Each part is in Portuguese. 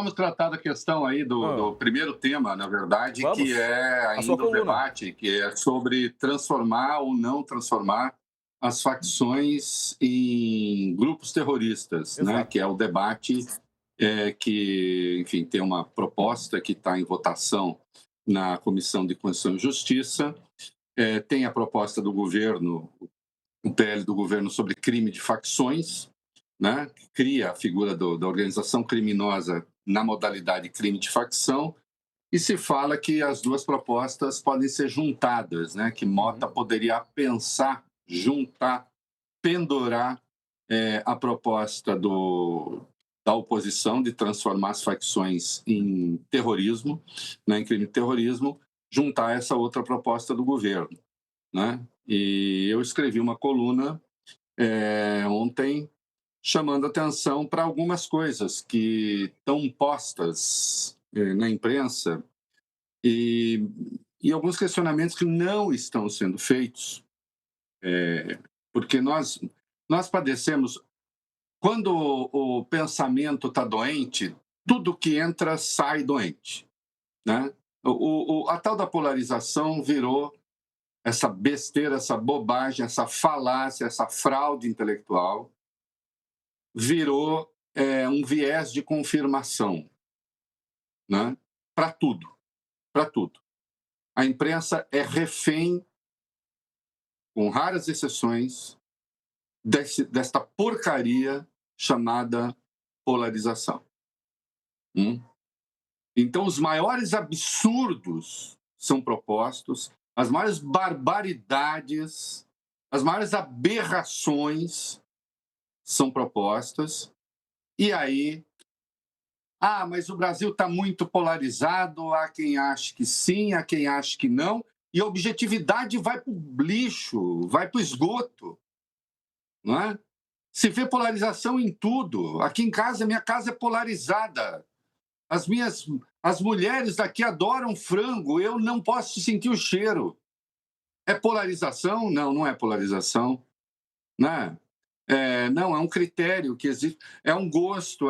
Vamos tratar da questão aí do Hã. primeiro tema, na verdade, que Vamos. é A sua ainda o coluna. debate, que é sobre transformar ou não transformar as facções em grupos terroristas, né? Que Exato. é o debate que, enfim, tem uma proposta que está em votação na Comissão de Constituição e Justiça, tem a proposta do governo, o PL do governo sobre crime de facções, né? Que cria a figura da organização criminosa na modalidade crime de facção, e se fala que as duas propostas podem ser juntadas, né? Que Mota Uhum. poderia pensar, juntar, pendurar a proposta da oposição de transformar as facções em terrorismo, né, em crime de terrorismo, juntar essa outra proposta do governo, né? E eu escrevi uma coluna ontem chamando atenção para algumas coisas que estão postas na imprensa e, e alguns questionamentos que não estão sendo feitos, porque nós padecemos, quando o pensamento está doente, tudo que entra sai doente, né? A tal da polarização virou essa besteira, essa bobagem, essa falácia, essa fraude intelectual, virou um viés de confirmação, né? Para tudo, para tudo. A imprensa é refém, com raras exceções, desta porcaria chamada polarização. Hum? Então, os maiores absurdos são propostos, as maiores barbaridades, as maiores aberrações são propostas, e aí mas o Brasil está muito polarizado, há quem ache que sim, há quem ache que não, e a objetividade vai para o lixo, vai para o esgoto, não é? Se vê polarização em tudo. Aqui em casa, minha casa é polarizada. As minhas as mulheres daqui adoram frango, eu não posso sentir o cheiro. É polarização? Não, não é polarização, né? Não, é um critério que existe, é um gosto,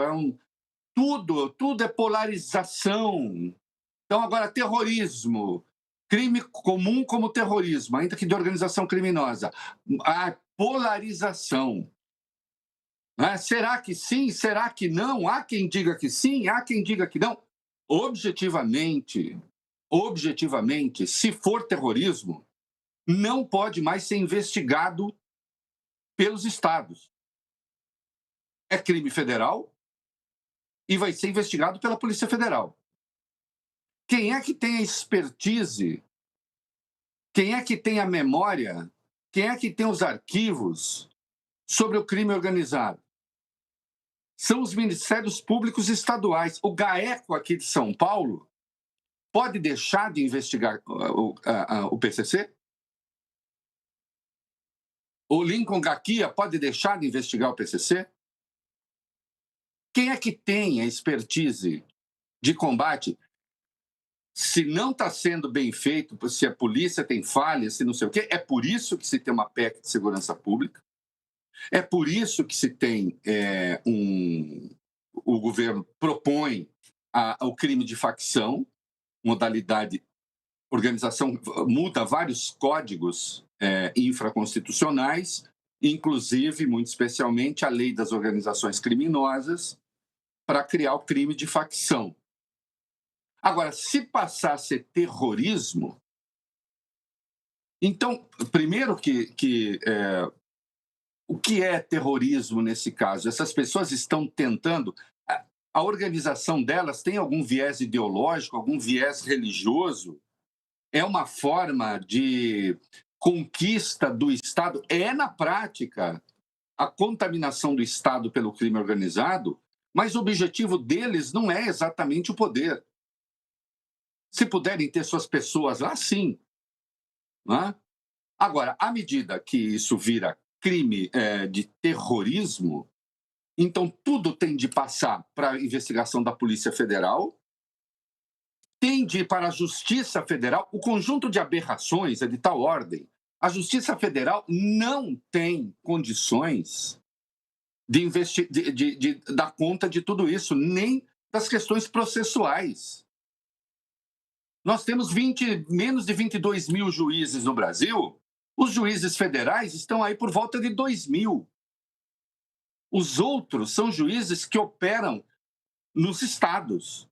tudo é polarização. Então, agora, terrorismo, crime comum como terrorismo, ainda que de organização criminosa. A polarização. Né? Será que sim? Será que não? Há quem diga que sim, há quem diga que não. Objetivamente, objetivamente, se for terrorismo, não pode mais ser investigado pelos estados. É crime federal e vai ser investigado pela Polícia Federal. Quem é que tem a expertise? Quem é que tem a memória? Quem é que tem os arquivos sobre o crime organizado? São os Ministérios Públicos Estaduais. O GAECO aqui de São Paulo pode deixar de investigar o PCC? O Lincoln Gaquia pode deixar de investigar o PCC? Quem é que tem a expertise de combate? Se não está sendo bem feito, se a polícia tem falhas, se não sei o quê, é por isso que se tem uma PEC de segurança pública, é por isso que se tem o governo propõe o crime de facção, modalidade, organização, muda vários códigos infraconstitucionais, inclusive, muito especialmente, a lei das organizações criminosas, para criar o crime de facção. Agora, se passar a ser terrorismo, então, primeiro o que é terrorismo nesse caso? Essas pessoas estão tentando. A organização delas tem algum viés ideológico, algum viés religioso? É uma forma de conquista do Estado? É, na prática, a contaminação do Estado pelo crime organizado, mas o objetivo deles não é exatamente o poder. Se puderem ter suas pessoas lá, sim. Não é? Agora, à medida que isso vira crime de terrorismo, então tudo tem de passar para a investigação da Polícia Federal, tem de ir para a Justiça Federal. O conjunto de aberrações é de tal ordem. A Justiça Federal não tem condições de dar conta de tudo isso, nem das questões processuais. Nós temos menos de 22 mil juízes no Brasil, os juízes federais estão aí por volta de 2 mil. Os outros são juízes que operam nos estados.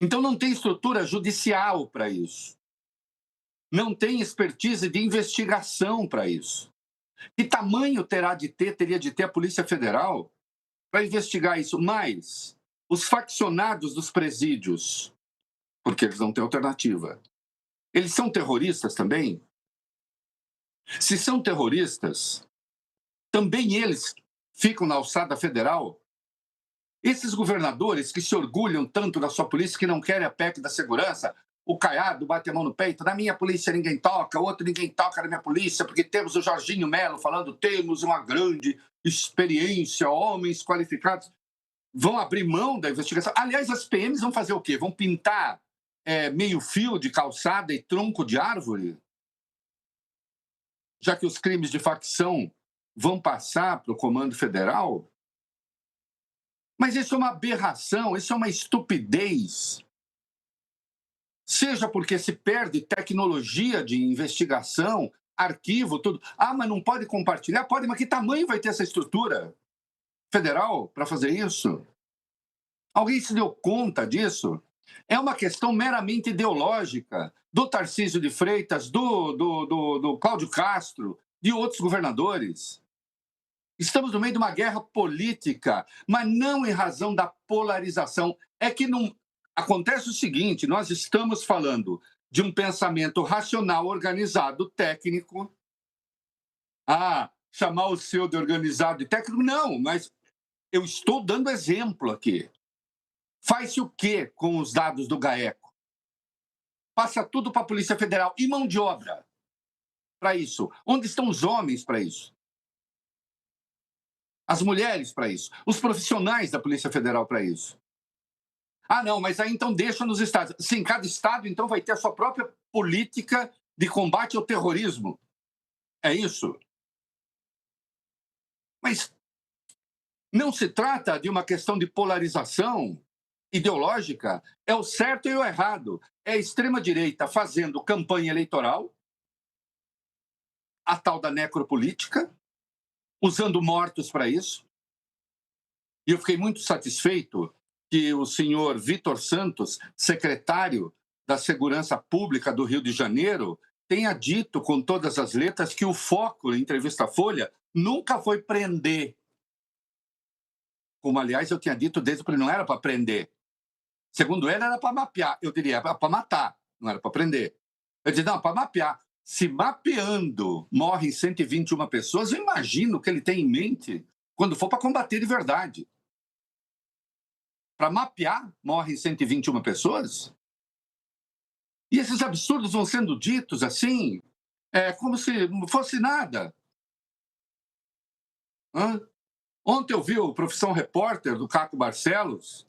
Então, não tem estrutura judicial para isso. Não tem expertise de investigação para isso. Que tamanho teria de ter a Polícia Federal para investigar isso? Mas os faccionados dos presídios, porque eles não têm alternativa, eles são terroristas também? Se são terroristas, também eles ficam na alçada federal? Esses governadores que se orgulham tanto da sua polícia, que não querem a PEC da segurança, o Caiado bate a mão no peito, na minha polícia ninguém toca, outro ninguém toca na minha polícia, porque temos o Jorginho Melo falando, temos uma grande experiência, homens qualificados. Vão abrir mão da investigação. Aliás, as PMs vão fazer o quê? Vão pintar meio fio de calçada e tronco de árvore? Já que os crimes de facção vão passar para o Comando Federal? Mas isso é uma aberração, isso é uma estupidez. Seja porque se perde tecnologia de investigação, arquivo, tudo. Ah, mas não pode compartilhar? Pode, mas que tamanho vai ter essa estrutura federal para fazer isso? Alguém se deu conta disso? É uma questão meramente ideológica do Tarcísio de Freitas, do Cláudio Castro, de outros governadores. Estamos no meio de uma guerra política, mas não em razão da polarização. É que não acontece o seguinte: nós estamos falando de um pensamento racional, organizado, técnico. Ah, chamar o seu de organizado e técnico? Não, mas eu estou dando exemplo aqui. Faz-se o quê com os dados do GAECO? Passa tudo para a Polícia Federal. E mão de obra para isso? Onde estão os homens para isso? As mulheres para isso? Os profissionais da Polícia Federal para isso? Ah, não, mas aí então deixa nos estados. Sim, cada estado então vai ter a sua própria política de combate ao terrorismo. É isso? Mas não se trata de uma questão de polarização ideológica, é o certo e o errado. É a extrema-direita fazendo campanha eleitoral, a tal da necropolítica, usando mortos para isso. E eu fiquei muito satisfeito que o senhor Vitor Santos, secretário da Segurança Pública do Rio de Janeiro, tenha dito com todas as letras que o foco, em entrevista à Folha, nunca foi prender. Como, aliás, eu tinha dito desde que não era para prender. Segundo ele, era para mapear. Eu diria, era para matar, não era para prender. Eu disse, não, para mapear. Se mapeando morrem 121 pessoas, eu imagino o que ele tem em mente quando for para combater de verdade. Para mapear, morrem 121 pessoas? E esses absurdos vão sendo ditos assim, como se não fosse nada. Hã? Ontem eu vi o Profissão Repórter, do Caco Barcelos,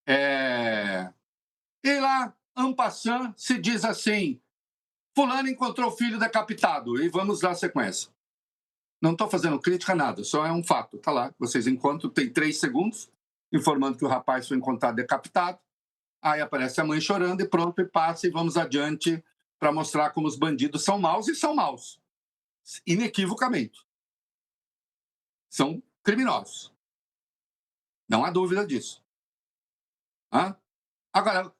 e lá, en passant, se diz assim, fulano encontrou o filho decapitado, e vamos dar a sequência. Não estou fazendo crítica a nada, só é um fato. Está lá, vocês encontram, tem 3 segundos, informando que o rapaz foi encontrado decapitado, aí aparece a mãe chorando e pronto, e passa, e vamos adiante para mostrar como os bandidos são maus, e são maus, inequivocamente. São criminosos. Não há dúvida disso. Hã? Agora,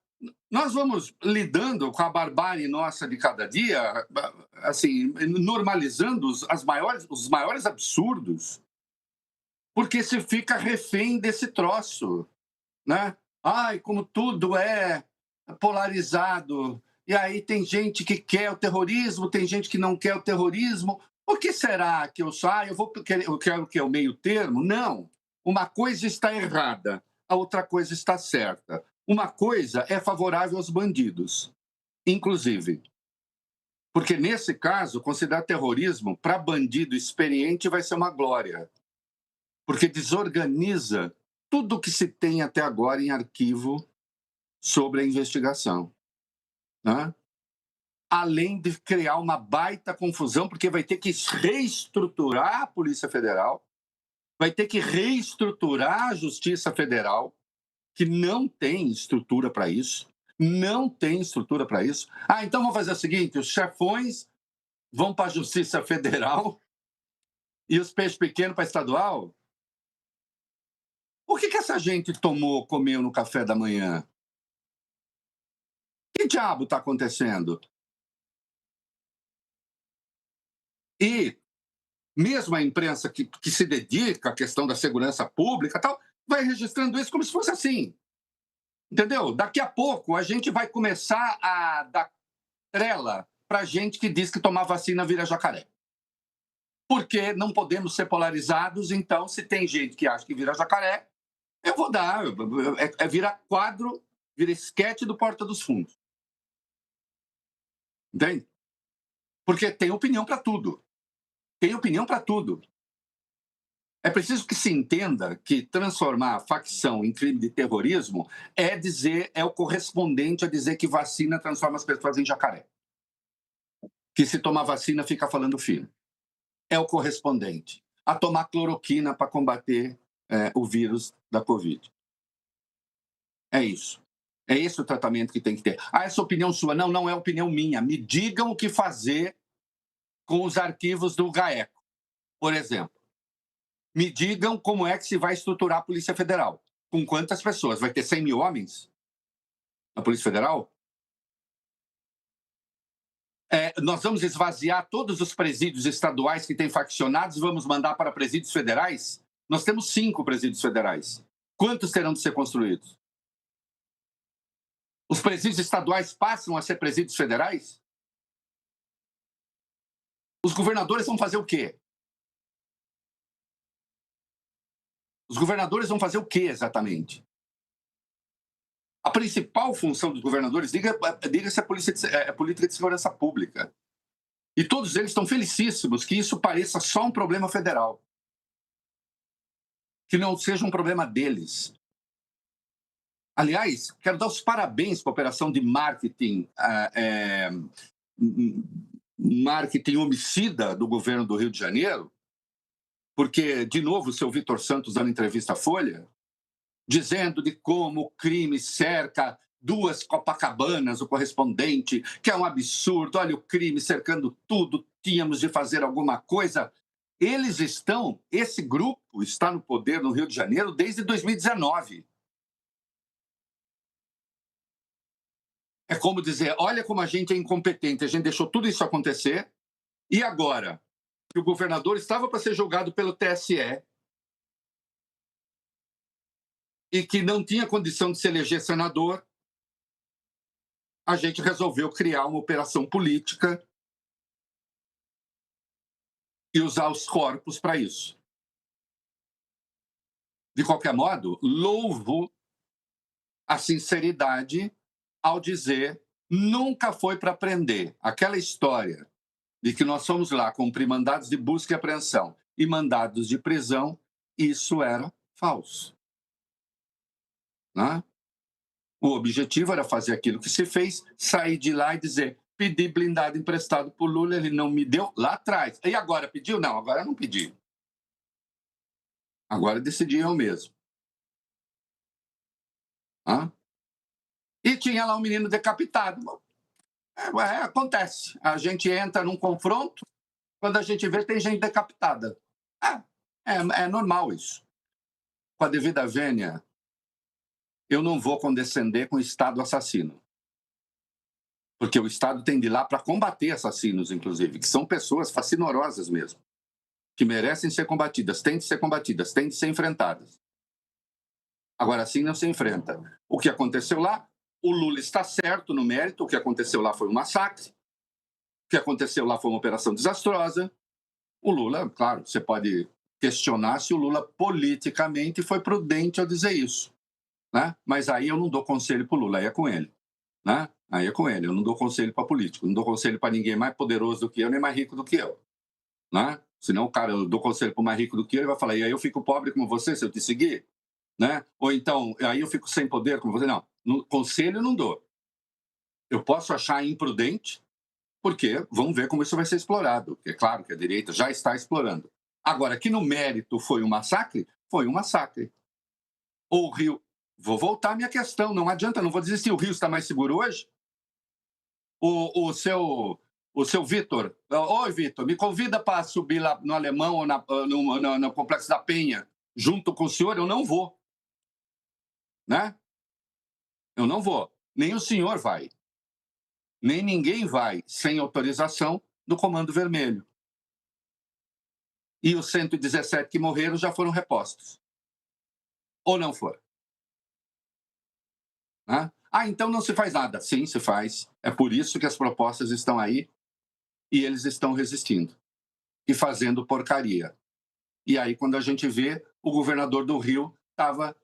nós vamos lidando com a barbárie nossa de cada dia, assim, normalizando os maiores absurdos, porque se fica refém desse troço, né? Ai, como tudo é polarizado, e aí tem gente que quer o terrorismo, tem gente que não quer o terrorismo. Por que será que eu só, eu quero que é o meio termo? Não. Uma coisa está errada, a outra coisa está certa. Uma coisa é favorável aos bandidos, inclusive. Porque, nesse caso, considerar terrorismo para bandido experiente vai ser uma glória. Porque desorganiza tudo o que se tem até agora em arquivo sobre a investigação. Né? Além de criar uma baita confusão, porque vai ter que reestruturar a Polícia Federal, vai ter que reestruturar a Justiça Federal, que não tem estrutura para isso, não tem estrutura para isso. Ah, então vamos fazer o seguinte: os chefões vão para a Justiça Federal e os peixes pequenos para a estadual? O que essa gente tomou, comeu no café da manhã? Que diabo está acontecendo? E mesmo a imprensa que se dedica à questão da segurança pública tal, vai registrando isso como se fosse assim. Entendeu? Daqui a pouco a gente vai começar a dar trela para gente que diz que tomar vacina vira jacaré. Porque não podemos ser polarizados, então, se tem gente que acha que vira jacaré, eu vou dar. É virar quadro, vira esquete do Porta dos Fundos. Entende? Porque tem opinião para tudo. Tem opinião para tudo. É preciso que se entenda que transformar a facção em crime de terrorismo é o correspondente a dizer que vacina transforma as pessoas em jacaré. Que se tomar vacina fica falando fino. É o correspondente a tomar cloroquina para combater o vírus da Covid. É isso. É esse o tratamento que tem que ter. Ah, essa opinião sua? Não, não é opinião minha. Me digam o que fazer com os arquivos do GAECO, por exemplo. Me digam como é que se vai estruturar a Polícia Federal. Com quantas pessoas? Vai ter 100 mil homens na Polícia Federal? Nós vamos esvaziar todos os presídios estaduais que têm faccionados e vamos mandar para presídios federais? Nós temos 5 presídios federais. Quantos terão de ser construídos? Os presídios estaduais passam a ser presídios federais? Os governadores vão fazer o quê? Os governadores vão fazer o quê exatamente? A principal função dos governadores, diga-se a política de segurança pública. E todos eles estão felicíssimos que isso pareça só um problema federal. Que não seja um problema deles. Aliás, quero dar os parabéns para a operação de marketing homicida do governo do Rio de Janeiro, porque, de novo, o seu Vitor Santos dando entrevista à Folha, dizendo de como o crime cerca 2 Copacabanas, o correspondente, que é um absurdo, olha o crime cercando tudo, tínhamos de fazer alguma coisa. Esse grupo está no poder no Rio de Janeiro desde 2019. É como dizer, olha como a gente é incompetente, a gente deixou tudo isso acontecer, e agora que o governador estava para ser julgado pelo TSE e que não tinha condição de se eleger senador, a gente resolveu criar uma operação política e usar os corpos para isso. De qualquer modo, louvo a sinceridade ao dizer nunca foi para prender. Aquela história de que nós fomos lá cumprir mandados de busca e apreensão e mandados de prisão, isso era falso. Né? O objetivo era fazer aquilo que se fez, sair de lá e dizer, pedi blindado emprestado por Lula, ele não me deu lá atrás. E agora pediu? Não, agora não pedi. Agora decidi eu mesmo. E tinha lá um menino decapitado. Acontece. A gente entra num confronto, quando a gente vê, tem gente decapitada. É normal isso. Com a devida vênia, eu não vou condescender com o Estado assassino. Porque o Estado tem de ir lá para combater assassinos, inclusive, que são pessoas fascinorosas mesmo, que merecem ser combatidas, têm de ser combatidas, têm de ser enfrentadas. Agora, assim não se enfrenta. O que aconteceu lá, o Lula está certo no mérito, o que aconteceu lá foi um massacre, o que aconteceu lá foi uma operação desastrosa. O Lula, claro, você pode questionar se o Lula politicamente foi prudente ao dizer isso. Né? Mas aí eu não dou conselho para o Lula, aí é com ele. Né? Aí é com ele, eu não dou conselho para político, não dou conselho para ninguém mais poderoso do que eu, nem mais rico do que eu. Né? Senão o cara, eu dou conselho para o mais rico do que eu, ele vai falar, e aí eu fico pobre como você se eu te seguir? Né? Ou então, aí eu fico sem poder como você? Não, conselho eu não dou. Eu posso achar imprudente, porque vamos ver como isso vai ser explorado. É claro que a direita já está explorando. Agora, que no mérito foi um massacre, foi um massacre. Ou o Rio vou voltar à minha questão, não adianta, não vou desistir. O Rio está mais seguro hoje? O seu Vitor, oi Vitor, me convida para subir lá no Alemão ou no Complexo da Penha, junto com o senhor, eu não vou, né? Eu não vou. Nem o senhor vai. Nem ninguém vai sem autorização do Comando Vermelho. E os 117 que morreram já foram repostos. Ou não foram? Né? Então não se faz nada. Sim, se faz. É por isso que as propostas estão aí e eles estão resistindo e fazendo porcaria. E aí, quando a gente vê, o governador do Rio estava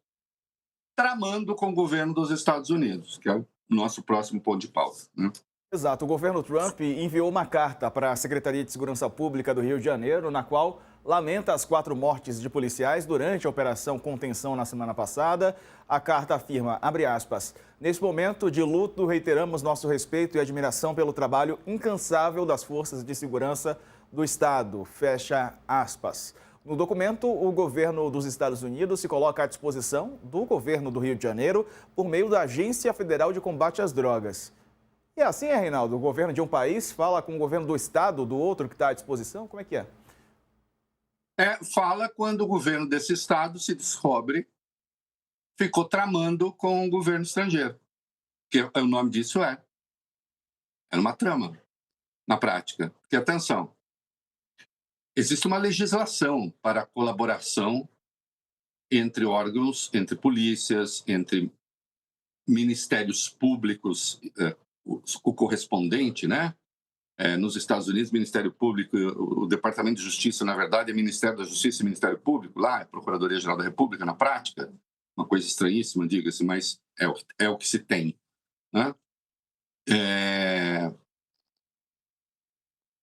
tramando com o governo dos Estados Unidos, que é o nosso próximo ponto de pauta. Né? Exato. O governo Trump enviou uma carta para a Secretaria de Segurança Pública do Rio de Janeiro, na qual lamenta as 4 mortes de policiais durante a Operação Contenção na semana passada. A carta afirma, abre aspas, nesse momento de luto, reiteramos nosso respeito e admiração pelo trabalho incansável das forças de segurança do Estado, fecha aspas. No documento, o governo dos Estados Unidos se coloca à disposição do governo do Rio de Janeiro por meio da Agência Federal de Combate às Drogas. E assim é, Reinaldo, o governo de um país fala com o governo do estado do outro que está à disposição? Como é que é? Fala quando o governo desse estado se descobre, ficou tramando com o governo estrangeiro. Que o nome disso era uma trama, na prática. Porque, atenção, existe uma legislação para a colaboração entre órgãos, entre polícias, entre ministérios públicos, o correspondente, né? Nos Estados Unidos, Ministério Público, o Departamento de Justiça, na verdade, é Ministério da Justiça e Ministério Público, lá é Procuradoria-Geral da República, na prática, uma coisa estranhíssima, diga-se, mas é o que se tem. Né?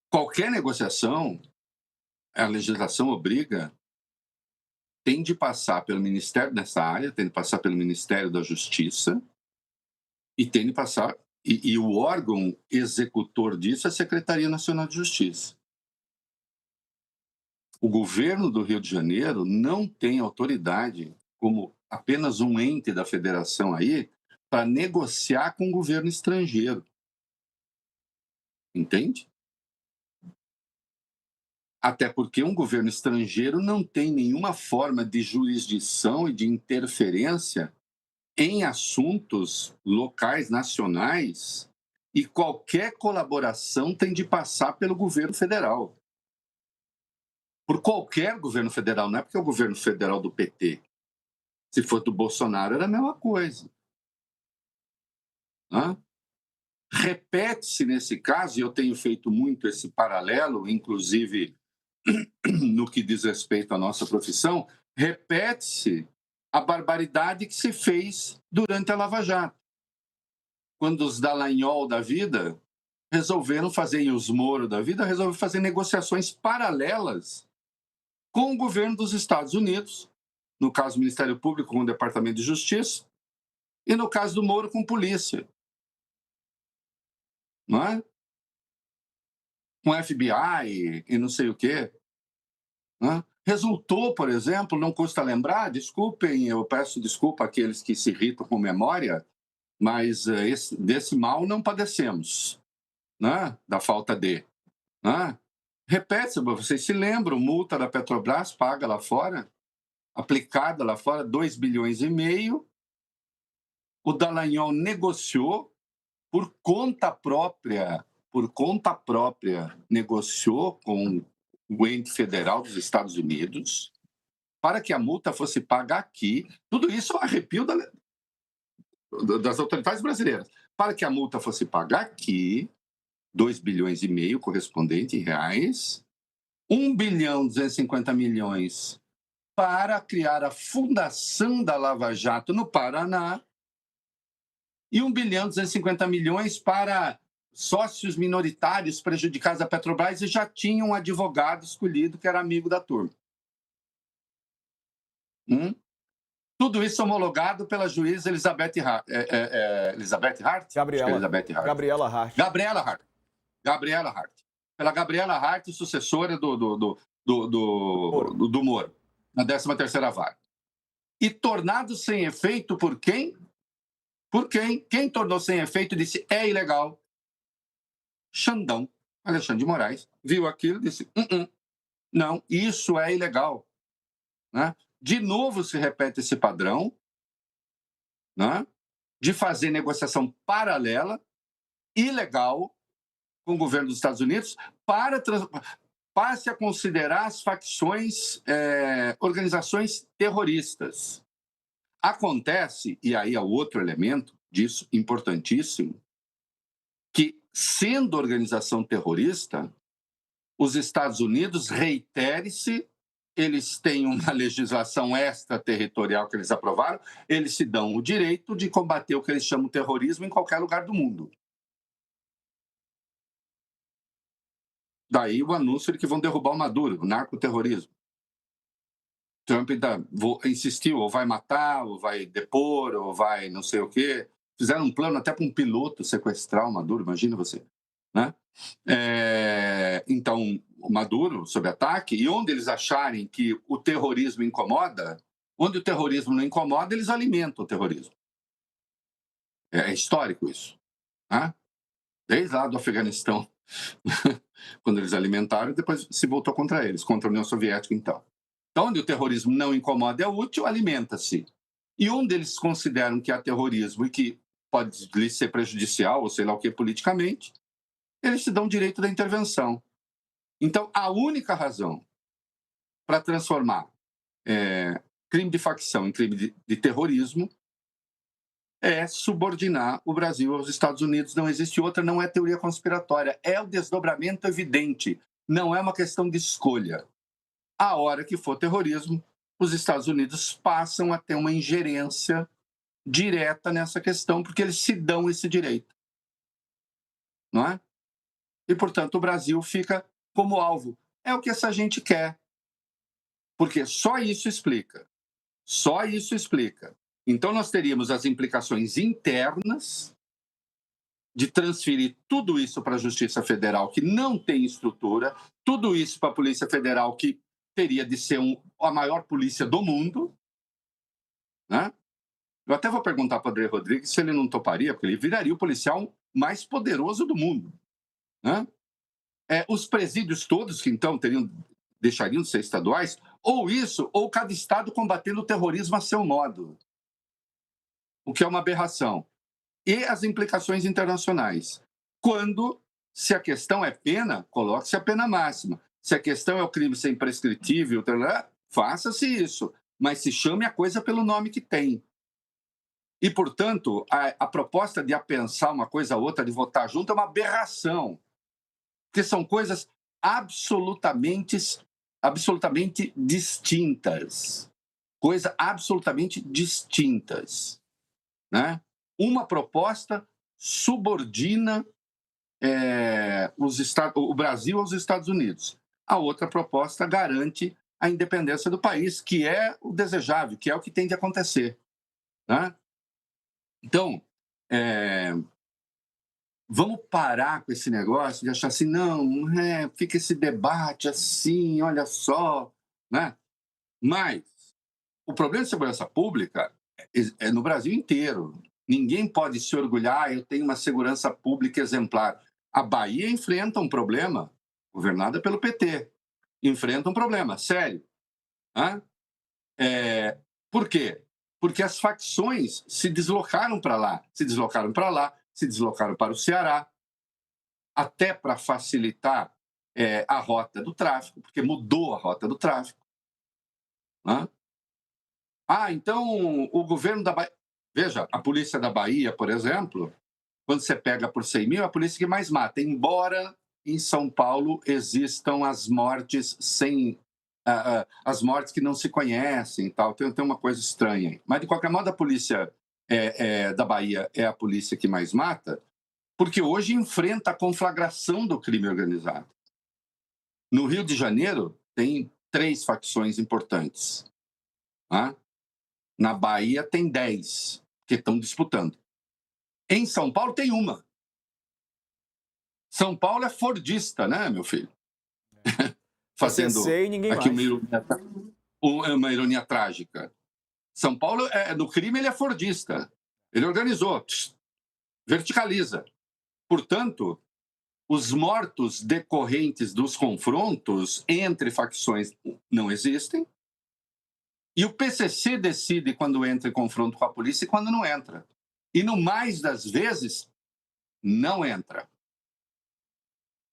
Qualquer negociação, a legislação obriga, tem de passar pelo Ministério dessa área, tem de passar pelo Ministério da Justiça e tem de passar... E o órgão executor disso é a Secretaria Nacional de Justiça. O governo do Rio de Janeiro não tem autoridade, como apenas um ente da federação aí, para negociar com o governo estrangeiro. Entende? Até porque um governo estrangeiro não tem nenhuma forma de jurisdição e de interferência em assuntos locais, nacionais, e qualquer colaboração tem de passar pelo governo federal. Por qualquer governo federal, não é porque é o governo federal do PT. Se for do Bolsonaro, era a mesma coisa. Repete-se nesse caso, e eu tenho feito muito esse paralelo, inclusive no que diz respeito à nossa profissão, repete-se a barbaridade que se fez durante a Lava Jato. Quando os Dallagnol da vida resolveram fazer, e os Moro da vida resolveram fazer negociações paralelas com o governo dos Estados Unidos, no caso do Ministério Público com o Departamento de Justiça, e no caso do Moro com polícia. Não é? Com FBI e não sei o quê. Não é? Resultou, por exemplo, não custa lembrar, desculpem, eu peço desculpa àqueles que se irritam com memória, mas desse mal não padecemos, né? Da falta de. Né? Repete, vocês se lembram, multa da Petrobras paga lá fora, aplicada lá fora, 2,5 bilhões. O Dallagnol negociou por conta própria, negociou com o ente federal dos Estados Unidos para que a multa fosse paga aqui. Tudo isso é um arrepio das autoridades brasileiras. Para que a multa fosse paga aqui, 2,5 bilhões correspondente em reais, 1,250 bilhão para criar a fundação da Lava Jato no Paraná e 1,250 bilhão para sócios minoritários prejudicados da Petrobras e já tinha um advogado escolhido que era amigo da turma. Tudo isso homologado pela juíza Elizabeth Hart. Elizabeth Hart? Gabriela Hart. Gabriela Hart. Pela Gabriela Hart, sucessora do Moro, na 13ª vara. e tornado sem efeito por quem? Por quem? Quem tornou sem efeito e disse é ilegal? Xandão, Alexandre de Moraes, viu aquilo e disse: não, isso é ilegal. Né? De novo se repete esse padrão, né? De fazer negociação paralela, ilegal, com o governo dos Estados Unidos, passe a considerar as facções organizações terroristas. Acontece, e aí é outro elemento disso, importantíssimo, que, sendo organização terrorista, os Estados Unidos, reitere-se, eles têm uma legislação extraterritorial que eles aprovaram, eles se dão o direito de combater o que eles chamam de terrorismo em qualquer lugar do mundo. Daí o anúncio de que vão derrubar o Maduro, o narcoterrorismo. Trump ainda insistiu, ou vai matar, ou vai depor, ou vai não sei o quê. Fizeram um plano até para um piloto sequestrar o Maduro, imagina você. Né? Então, o Maduro sob ataque, e onde eles acharem que o terrorismo incomoda, onde o terrorismo não incomoda, eles alimentam o terrorismo. É histórico isso. Né? Desde lá do Afeganistão, quando eles alimentaram, depois se voltou contra eles, contra a União Soviética, então. Então, onde o terrorismo não incomoda é útil, alimenta-se. E onde eles consideram que há terrorismo e que pode lhe ser prejudicial, ou sei lá o que, politicamente, eles se dão direito da intervenção. Então, a única razão para transformar crime de facção em crime de terrorismo é subordinar o Brasil aos Estados Unidos. Não existe outra, não é teoria conspiratória. É o desdobramento evidente. Não é uma questão de escolha. A hora que for terrorismo, os Estados Unidos passam a ter uma ingerência direta nessa questão, porque eles se dão esse direito. Não é? E, portanto, o Brasil fica como alvo. É o que essa gente quer. Porque só isso explica. Só isso explica. Então, nós teríamos as implicações internas de transferir tudo isso para a Justiça Federal, que não tem estrutura, tudo isso para a Polícia Federal, que teria de ser a maior polícia do mundo. Né? Eu até vou perguntar para o André Rodrigues se ele não toparia, porque ele viraria o policial mais poderoso do mundo. Né? Os presídios todos, que então deixariam de ser estaduais, ou isso, ou cada estado combatendo o terrorismo a seu modo. O que é uma aberração. E as implicações internacionais. Quando, se a questão é pena, coloque-se a pena máxima. Se a questão é o crime ser imprescritível, faça-se isso. Mas se chame a coisa pelo nome que tem. E, portanto, a proposta de apensar uma coisa a outra, de votar junto, é uma aberração. Porque são coisas absolutamente distintas. Coisas absolutamente distintas. Né? Uma proposta subordina o Brasil aos Estados Unidos. A outra proposta garante a independência do país, que é o desejável, que é o que tem de acontecer. Né? Então, vamos parar com esse negócio de achar assim, não, fica esse debate assim, olha só. Né? Mas o problema de segurança pública é no Brasil inteiro. Ninguém pode se orgulhar, eu tenho uma segurança pública exemplar. A Bahia enfrenta um problema, governada pelo PT. Enfrenta um problema sério. Né? Por quê? Porque as facções se deslocaram para lá, se deslocaram para o Ceará, até para facilitar a rota do tráfico, porque mudou a rota do tráfico. Né? Então o governo da Bahia... Veja, a polícia da Bahia, por exemplo, quando você pega por 100 mil, é a polícia que mais mata. Embora em São Paulo existam as mortes as mortes que não se conhecem e tal. Tem uma coisa estranha aí. Mas, de qualquer modo, a polícia da Bahia é a polícia que mais mata, porque hoje enfrenta a conflagração do crime organizado. No Rio de Janeiro, tem 3 facções importantes. Né? Na Bahia, tem 10 que estão disputando. Em São Paulo, tem uma. São Paulo é fordista, né, meu filho? Fazendo CC e ninguém aqui mais. uma ironia trágica. São Paulo, no crime, ele é fordista. Ele organizou, verticaliza. Portanto, os mortos decorrentes dos confrontos entre facções não existem, e o PCC decide quando entra em confronto com a polícia e quando não entra. E, no mais das vezes, não entra.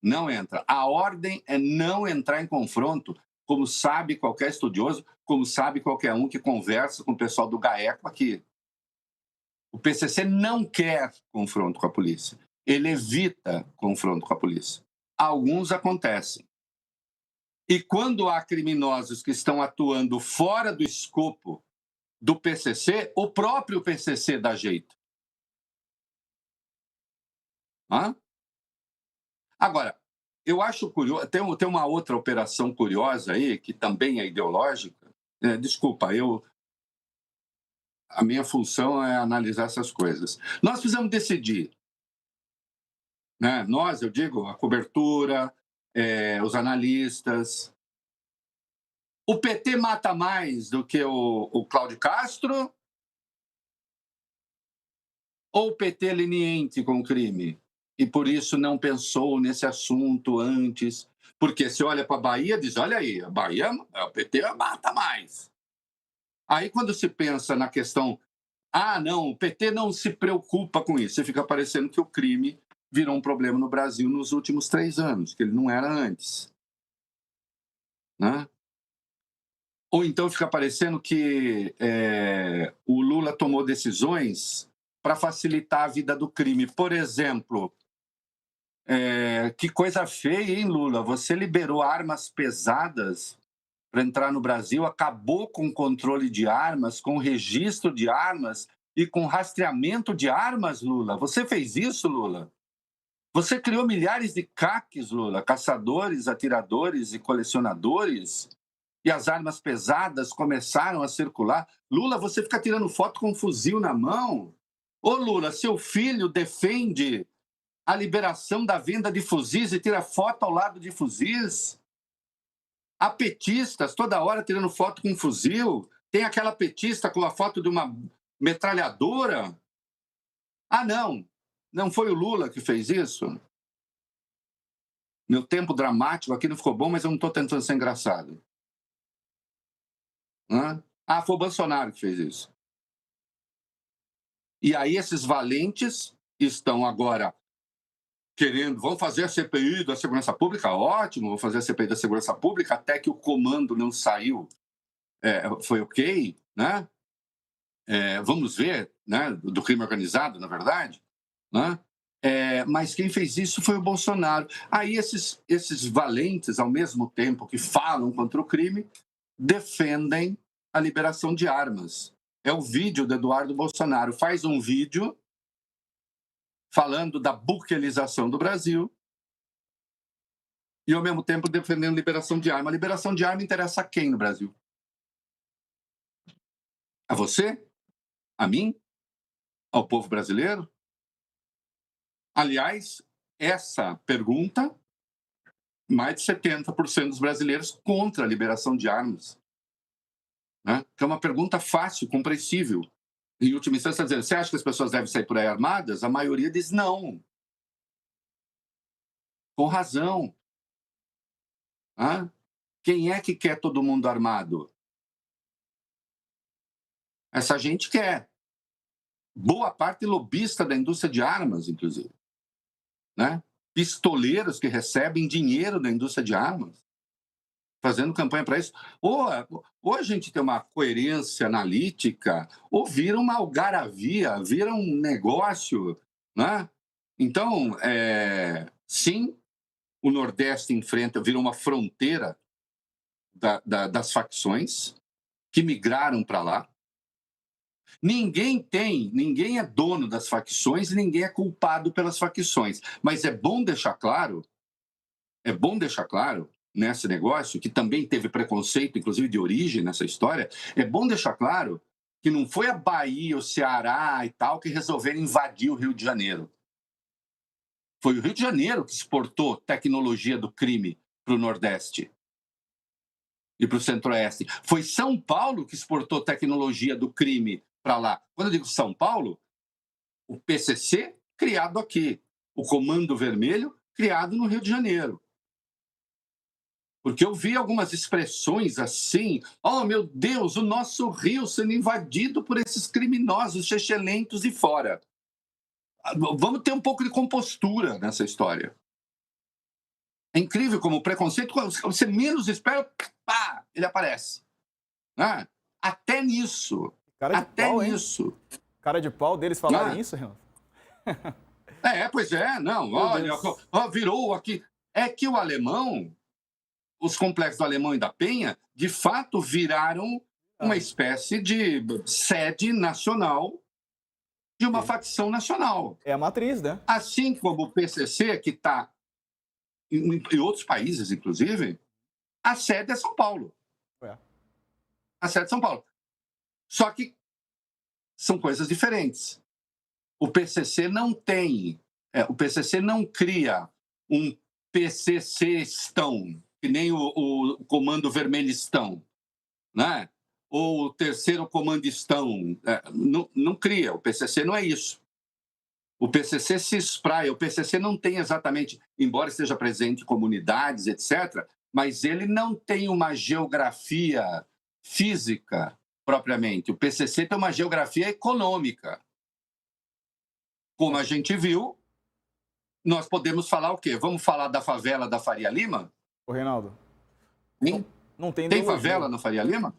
Não entra. A ordem é não entrar em confronto, como sabe qualquer estudioso, como sabe qualquer um que conversa com o pessoal do GAECO aqui. O PCC não quer confronto com a polícia. Ele evita confronto com a polícia. Alguns acontecem. E quando há criminosos que estão atuando fora do escopo do PCC, o próprio PCC dá jeito. Hã? Agora, eu acho curioso, tem uma outra operação curiosa aí, que também é ideológica. Desculpa, a minha função é analisar essas coisas. Nós precisamos decidir, né? Nós, eu digo, a cobertura, os analistas. O PT mata mais do que o Cláudio Castro? Ou o PT é leniente com o crime? E por isso não pensou nesse assunto antes? Porque se olha para a Bahia, diz, olha aí, a Bahia, o PT mata mais. Aí quando se pensa na questão, não, o PT não se preocupa com isso, você fica parecendo que o crime virou um problema no Brasil nos últimos 3 anos, que ele não era antes. Né? Ou então fica parecendo que o Lula tomou decisões para facilitar a vida do crime. Por exemplo, que coisa feia, hein, Lula? Você liberou armas pesadas para entrar no Brasil, acabou com o controle de armas, com o registro de armas e com rastreamento de armas, Lula. Você fez isso, Lula? Você criou milhares de CACs, Lula, caçadores, atiradores e colecionadores, e as armas pesadas começaram a circular. Lula, você fica tirando foto com um fuzil na mão? Ô, Lula, seu filho defende a liberação da venda de fuzis e tira foto ao lado de fuzis? Há petistas toda hora tirando foto com um fuzil. Tem aquela petista com a foto de uma metralhadora. Não foi o Lula que fez isso? Meu tempo dramático aqui não ficou bom, mas eu não estou tentando ser engraçado. Foi o Bolsonaro que fez isso. E aí esses valentes estão agora querendo, vão fazer a CPI da Segurança Pública, ótimo, vão fazer a CPI da Segurança Pública, até que o comando não saiu, foi ok, né? Vamos ver, né? Do crime organizado, na verdade, né? Mas quem fez isso foi o Bolsonaro. Aí esses valentes, ao mesmo tempo que falam contra o crime, defendem a liberação de armas. É o vídeo do Eduardo Bolsonaro. Faz um vídeo falando da buquelização do Brasil e, ao mesmo tempo, defendendo liberação de arma. A liberação de arma interessa a quem no Brasil? A você? A mim? Ao povo brasileiro? Aliás, essa pergunta, mais de 70% dos brasileiros contra a liberação de armas. Né? Que é uma pergunta fácil, compreensível. Em última instância, está dizendo, você acha que as pessoas devem sair por aí armadas? A maioria diz não. Com razão. Quem é que quer todo mundo armado? Essa gente quer. Boa parte lobista da indústria de armas, inclusive. Né? Pistoleiros que recebem dinheiro da indústria de armas, fazendo campanha para isso. Ou a gente tem uma coerência analítica, ou vira uma algaravia, vira um negócio. Né? Então, sim, o Nordeste vira uma fronteira das facções que migraram para lá. Ninguém é dono das facções e ninguém é culpado pelas facções. Mas é bom deixar claro nesse negócio, que também teve preconceito, inclusive de origem nessa história, é bom deixar claro que não foi a Bahia, o Ceará e tal que resolveram invadir o Rio de Janeiro. Foi o Rio de Janeiro que exportou tecnologia do crime para o Nordeste. e para o Centro-Oeste. Foi São Paulo que exportou tecnologia do crime para lá. Quando eu digo São Paulo, o PCC, criado aqui. O Comando Vermelho, criado no Rio de Janeiro. Porque eu vi algumas expressões assim, oh, meu Deus, o nosso Rio sendo invadido por esses criminosos chechelentos de fora. Vamos ter um pouco de compostura nessa história. É incrível como o preconceito, quando você menos espera, pá, ele aparece. Né? Até nisso. Cara de Até pau, nisso. Hein? Cara de pau deles falarem isso, Renato? Pois é, não, Meu olha, Deus. virou aqui. É que o alemão, os complexos do Alemão e da Penha, de fato viraram uma espécie de sede nacional de uma facção nacional. É a matriz, né? Assim como o PCC, que está em outros países, inclusive, a sede é São Paulo. A sede é São Paulo. Só que são coisas diferentes. O PCC não tem, o PCC não cria um PCC-estão, que nem o Comando Vermelhistão, né? Ou o Terceiro Comandistão. Não cria, o PCC não é isso. O PCC se espraia, o PCC não tem exatamente, embora esteja presente em comunidades, etc., mas ele não tem uma geografia física propriamente. O PCC tem uma geografia econômica. Como a gente viu, nós podemos falar o quê? Vamos falar da favela da Faria Lima? Ô, Reinaldo, não tem Tem ideologia. favela na Faria Lima?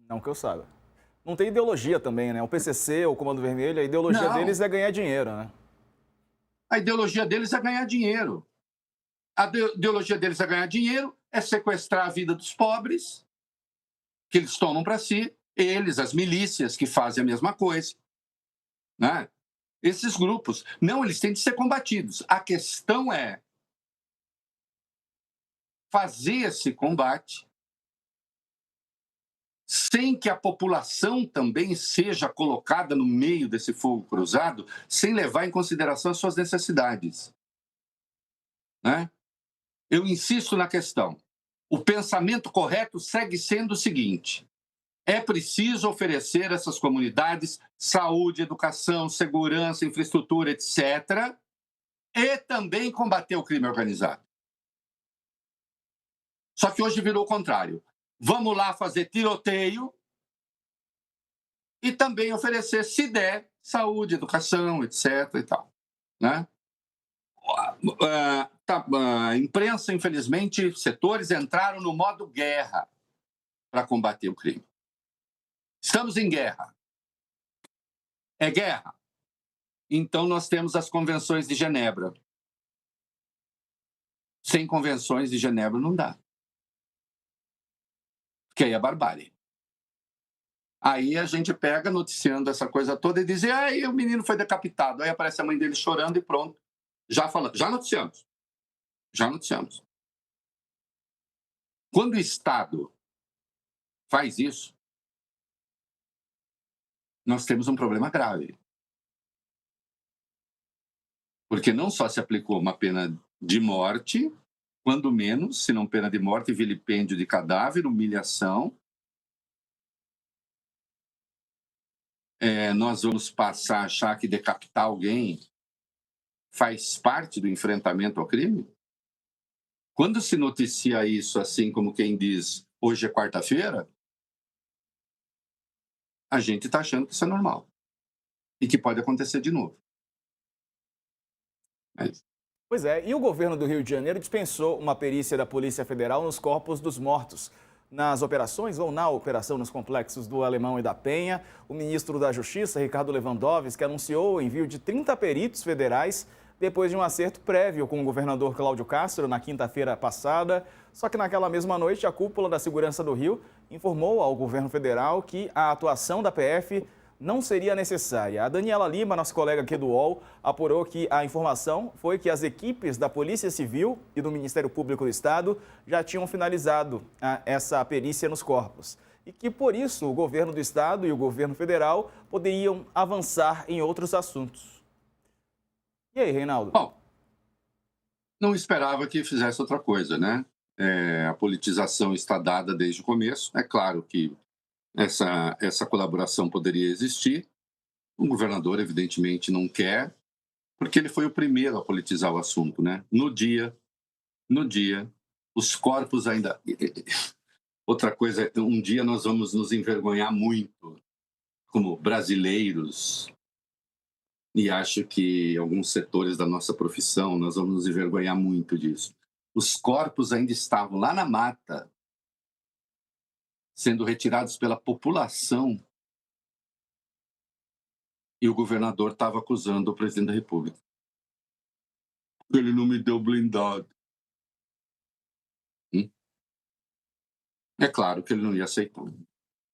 Não que eu saiba. Não tem ideologia também, né? O PCC, o Comando Vermelho, a ideologia deles é ganhar dinheiro, né? A ideologia deles é ganhar dinheiro. A ideologia deles é ganhar dinheiro, é sequestrar a vida dos pobres, que eles tomam para si, eles, as milícias, que fazem a mesma coisa, né? Esses grupos. Não, eles têm de ser combatidos. A questão é fazer esse combate sem que a população também seja colocada no meio desse fogo cruzado, sem levar em consideração as suas necessidades. Né? Eu insisto na questão. O pensamento correto segue sendo o seguinte: é preciso oferecer a essas comunidades saúde, educação, segurança, infraestrutura, etc., e também combater o crime organizado. Só que hoje virou o contrário. Vamos lá fazer tiroteio e também oferecer, se der, saúde, educação, etc. e tal. Né? A imprensa, infelizmente, setores entraram no modo guerra para combater o crime. Estamos em guerra. É guerra. Então, nós temos as convenções de Genebra. Sem convenções de Genebra não dá. Porque aí é barbárie. Aí a gente pega noticiando essa coisa toda e diz, aí o menino foi decapitado. Aí aparece a mãe dele chorando e pronto. Já noticiamos. Já noticiamos. Quando o Estado faz isso, nós temos um problema grave. Porque não só se aplicou uma pena de morte, quando menos, se não pena de morte, vilipêndio de cadáver, humilhação. Nós vamos passar a achar que decapitar alguém faz parte do enfrentamento ao crime? Quando se noticia isso assim como quem diz, hoje é quarta-feira, a gente está achando que isso é normal. E que pode acontecer de novo. É isso. Pois é, e o governo do Rio de Janeiro dispensou uma perícia da Polícia Federal nos corpos dos mortos. Nas operações ou na operação nos complexos do Alemão e da Penha, o ministro da Justiça, Ricardo Lewandowski, anunciou o envio de 30 peritos federais depois de um acerto prévio com o governador Cláudio Castro na quinta-feira passada. Só que naquela mesma noite, a cúpula da Segurança do Rio informou ao governo federal que a atuação da PF não seria necessária. A Daniela Lima, nossa colega aqui do UOL, apurou que a informação foi que as equipes da Polícia Civil e do Ministério Público do Estado já tinham finalizado essa perícia nos corpos. E que, por isso, o governo do Estado e o governo federal poderiam avançar em outros assuntos. E aí, Reinaldo? Bom, não esperava que fizesse outra coisa, né? a politização está dada desde o começo. É claro que essa colaboração poderia existir. O governador, evidentemente, não quer, porque ele foi o primeiro a politizar o assunto, né? No dia, os corpos ainda. Outra coisa, um dia nós vamos nos envergonhar muito como brasileiros, e acho que alguns setores da nossa profissão nós vamos nos envergonhar muito disso. Os corpos ainda estavam lá na mata, sendo retirados pela população, e o governador estava acusando o presidente da República. Ele não me deu blindado. É claro que ele não ia aceitar.